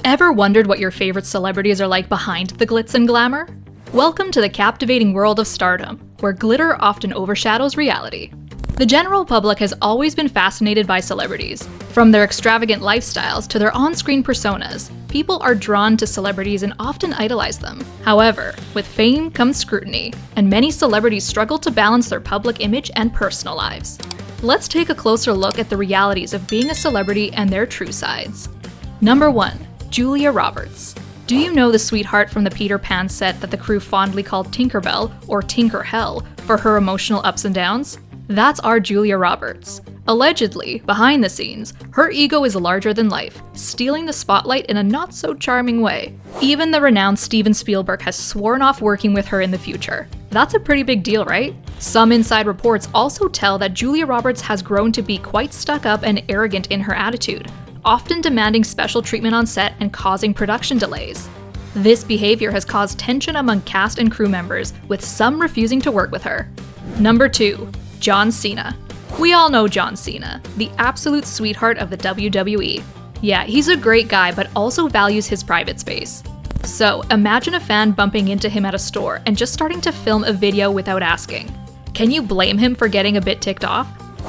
Ever wondered what your favorite celebrities are like behind the glitz and glamour? Welcome to the captivating world of stardom, where glitter often overshadows reality. The general public has always been fascinated by celebrities. From their extravagant lifestyles to their on-screen personas, people are drawn to celebrities and often idolize them. However, with fame comes scrutiny, and many celebrities struggle to balance their public image and personal lives. Let's take a closer look at the realities of being a celebrity and their true sides. Number 1. Julia Roberts. Do you know the sweetheart from the Peter Pan set that the crew fondly called Tinkerbell, or Tinker Hell, for her emotional ups and downs? That's our Julia Roberts. Allegedly, behind the scenes, her ego is larger than life, stealing the spotlight in a not-so-charming way. Even the renowned Steven Spielberg has sworn off working with her in the future. That's a pretty big deal, right? Some inside reports also tell that Julia Roberts has grown to be quite stuck up and arrogant in her attitude, often demanding special treatment on set and causing production delays. This behavior has caused tension among cast and crew members, with some refusing to work with her. Number 2. John Cena. We all know John Cena, the absolute sweetheart of the WWE. Yeah, he's a great guy, but also values his private space. So, imagine a fan bumping into him at a store and just starting to film a video without asking. Can you blame him for getting a bit ticked off?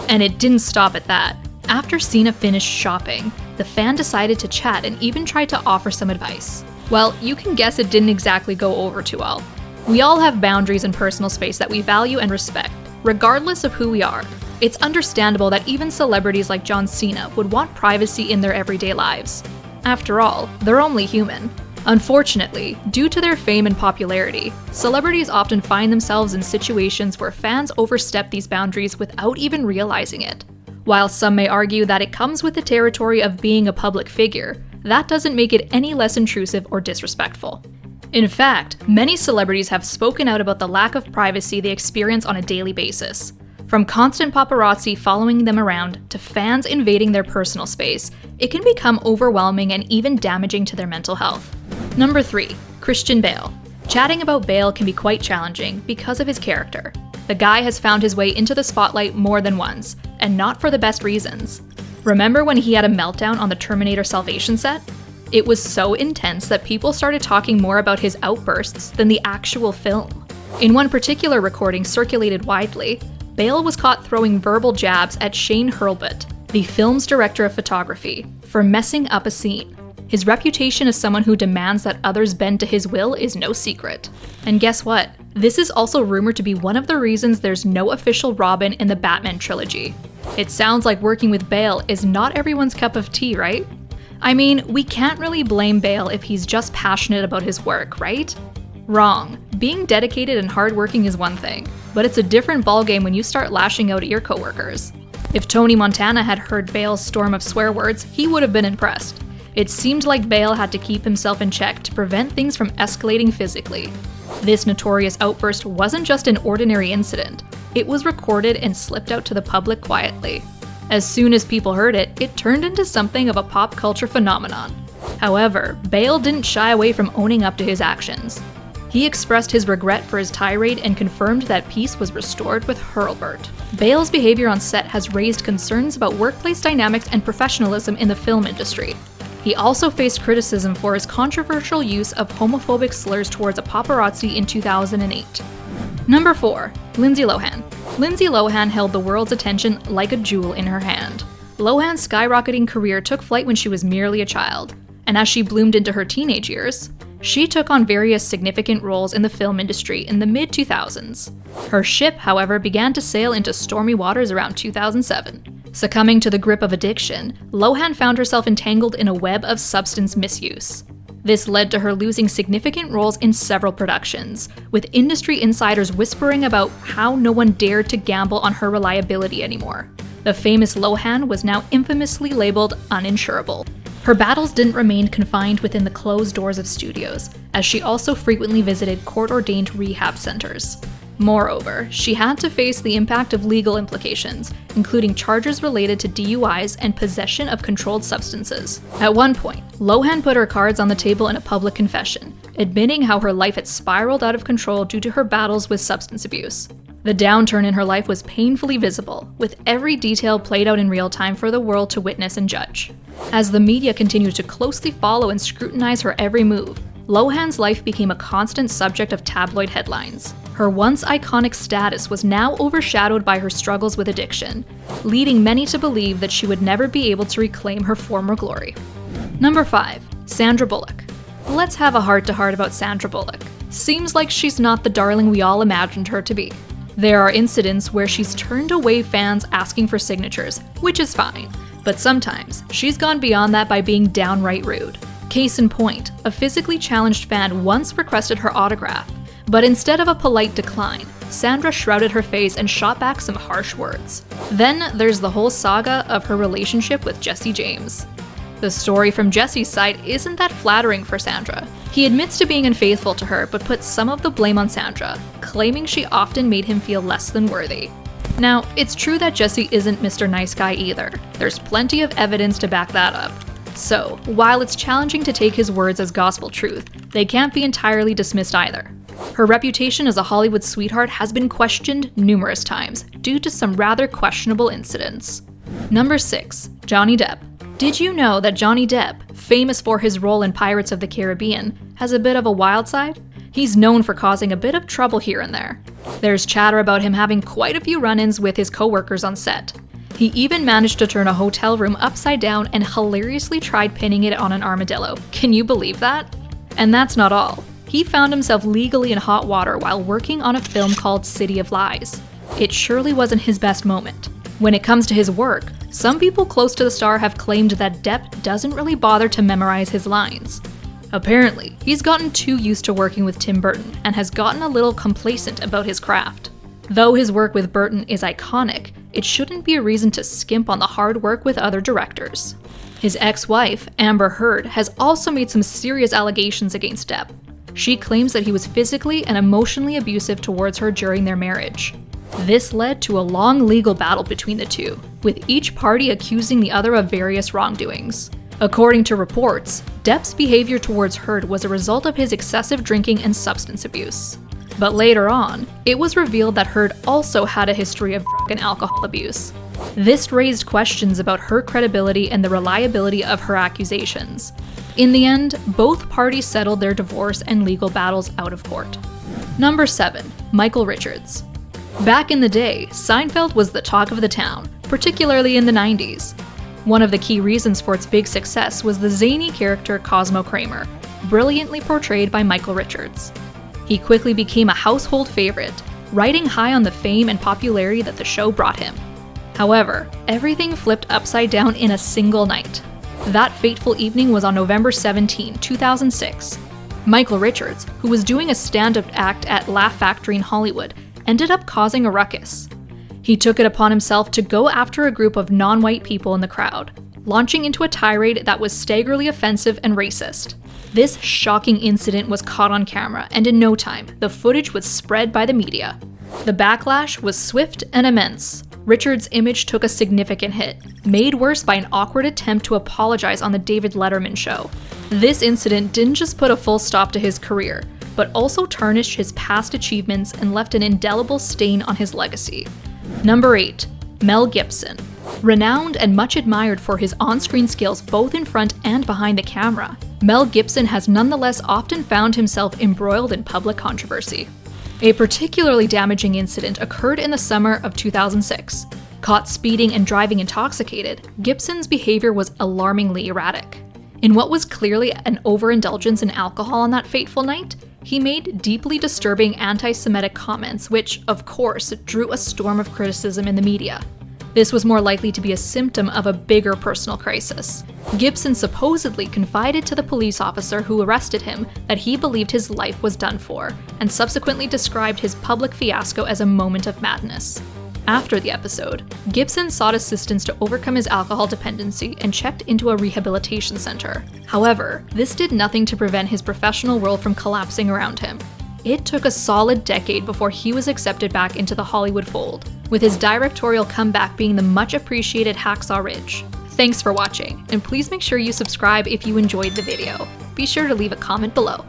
And it didn't stop at that. After Cena finished shopping, the fan decided to chat and even tried to offer some advice. Well, you can guess it didn't exactly go over too well. We all have boundaries and personal space that we value and respect, regardless of who we are. It's understandable that even celebrities like John Cena would want privacy in their everyday lives. After all, they're only human. Unfortunately, due to their fame and popularity, celebrities often find themselves in situations where fans overstep these boundaries without even realizing it. While some may argue that it comes with the territory of being a public figure, that doesn't make it any less intrusive or disrespectful. In fact, many celebrities have spoken out about the lack of privacy they experience on a daily basis. From constant paparazzi following them around to fans invading their personal space, it can become overwhelming and even damaging to their mental health. Number 3. Christian Bale. Chatting about Bale can be quite challenging because of his character. The guy has found his way into the spotlight more than once, and not for the best reasons. Remember when he had a meltdown on the Terminator Salvation set? It was so intense that people started talking more about his outbursts than the actual film. In one particular recording circulated widely, Bale was caught throwing verbal jabs at Shane Hurlbut, the film's director of photography, for messing up a scene. His reputation as someone who demands that others bend to his will is no secret. And guess what? This is also rumored to be one of the reasons there's no official Robin in the Batman trilogy. It sounds like working with Bale is not everyone's cup of tea, right? I mean, we can't really blame Bale if he's just passionate about his work, right? Wrong. Being dedicated and hardworking is one thing, but it's a different ballgame when you start lashing out at your coworkers. If Tony Montana had heard Bale's storm of swear words, he would have been impressed. It seemed like Bale had to keep himself in check to prevent things from escalating physically. This notorious outburst wasn't just an ordinary incident. It was recorded and slipped out to the public quietly. As soon as people heard it, it turned into something of a pop culture phenomenon. However, Bale didn't shy away from owning up to his actions. He expressed his regret for his tirade and confirmed that peace was restored with Hurlbut. Bale's behavior on set has raised concerns about workplace dynamics and professionalism in the film industry. He also faced criticism for his controversial use of homophobic slurs towards a paparazzi in 2008. Number 4. Lindsay Lohan. Lindsay Lohan held the world's attention like a jewel in her hand. Lohan's skyrocketing career took flight when she was merely a child, and as she bloomed into her teenage years, she took on various significant roles in the film industry in the mid-2000s. Her ship, however, began to sail into stormy waters around 2007. Succumbing to the grip of addiction, Lohan found herself entangled in a web of substance misuse. This led to her losing significant roles in several productions, with industry insiders whispering about how no one dared to gamble on her reliability anymore. The famous Lohan was now infamously labeled uninsurable. Her battles didn't remain confined within the closed doors of studios, as she also frequently visited court-ordained rehab centers. Moreover, she had to face the impact of legal implications, including charges related to DUIs and possession of controlled substances. At one point, Lohan put her cards on the table in a public confession, admitting how her life had spiraled out of control due to her battles with substance abuse. The downturn in her life was painfully visible, with every detail played out in real time for the world to witness and judge. As the media continued to closely follow and scrutinize her every move, Lohan's life became a constant subject of tabloid headlines. Her once iconic status was now overshadowed by her struggles with addiction, leading many to believe that she would never be able to reclaim her former glory. Number 5. Sandra Bullock. Let's have a heart-to-heart about Sandra Bullock. Seems like she's not the darling we all imagined her to be. There are incidents where she's turned away fans asking for signatures, which is fine, but sometimes she's gone beyond that by being downright rude. Case in point, a physically challenged fan once requested her autograph, but instead of a polite decline, Sandra shrouded her face and shot back some harsh words. Then there's the whole saga of her relationship with Jesse James. The story from Jesse's side isn't that flattering for Sandra. He admits to being unfaithful to her, but puts some of the blame on Sandra, claiming she often made him feel less than worthy. Now, it's true that Jesse isn't Mr. Nice Guy either. There's plenty of evidence to back that up. So, while it's challenging to take his words as gospel truth, they can't be entirely dismissed either. Her reputation as a Hollywood sweetheart has been questioned numerous times due to some rather questionable incidents. Number 6. Johnny Depp. Did you know that Johnny Depp, famous for his role in Pirates of the Caribbean, has a bit of a wild side? He's known for causing a bit of trouble here and there. There's chatter about him having quite a few run-ins with his co-workers on set. He even managed to turn a hotel room upside down and hilariously tried pinning it on an armadillo. Can you believe that? And that's not all. He found himself legally in hot water while working on a film called City of Lies. It surely wasn't his best moment. When it comes to his work, some people close to the star have claimed that Depp doesn't really bother to memorize his lines. Apparently, he's gotten too used to working with Tim Burton and has gotten a little complacent about his craft. Though his work with Burton is iconic, it shouldn't be a reason to skimp on the hard work with other directors. His ex-wife, Amber Heard, has also made some serious allegations against Depp. She claims that he was physically and emotionally abusive towards her during their marriage. This led to a long legal battle between the two, with each party accusing the other of various wrongdoings. According to reports, Depp's behavior towards Heard was a result of his excessive drinking and substance abuse. But later on, it was revealed that Heard also had a history of drug and alcohol abuse. This raised questions about her credibility and the reliability of her accusations. In the end, both parties settled their divorce and legal battles out of court. Number 7. Michael Richards. Back in the day, Seinfeld was the talk of the town, particularly in the 90s. One of the key reasons for its big success was the zany character Cosmo Kramer, brilliantly portrayed by Michael Richards. He quickly became a household favorite, riding high on the fame and popularity that the show brought him. However, everything flipped upside down in a single night. That fateful evening was on November 17, 2006. Michael Richards, who was doing a stand-up act at Laugh Factory in Hollywood, ended up causing a ruckus. He took it upon himself to go after a group of non-white people in the crowd, launching into a tirade that was staggeringly offensive and racist. This shocking incident was caught on camera, and in no time, the footage was spread by the media. The backlash was swift and immense. Richards' image took a significant hit, made worse by an awkward attempt to apologize on the David Letterman show. This incident didn't just put a full stop to his career, but also tarnished his past achievements and left an indelible stain on his legacy. Number 8. Mel Gibson. Renowned and much admired for his on-screen skills both in front and behind the camera, Mel Gibson has nonetheless often found himself embroiled in public controversy. A particularly damaging incident occurred in the summer of 2006. Caught speeding and driving intoxicated, Gibson's behavior was alarmingly erratic. In what was clearly an overindulgence in alcohol on that fateful night, he made deeply disturbing anti-Semitic comments which, of course, drew a storm of criticism in the media. This was more likely to be a symptom of a bigger personal crisis. Gibson supposedly confided to the police officer who arrested him that he believed his life was done for, and subsequently described his public fiasco as a moment of madness. After the episode, Gibson sought assistance to overcome his alcohol dependency and checked into a rehabilitation center. However, this did nothing to prevent his professional world from collapsing around him. It took a solid decade before he was accepted back into the Hollywood fold, with his directorial comeback being the much appreciated Hacksaw Ridge. Thanks for watching, and please make sure you subscribe if you enjoyed the video. Be sure to leave a comment below.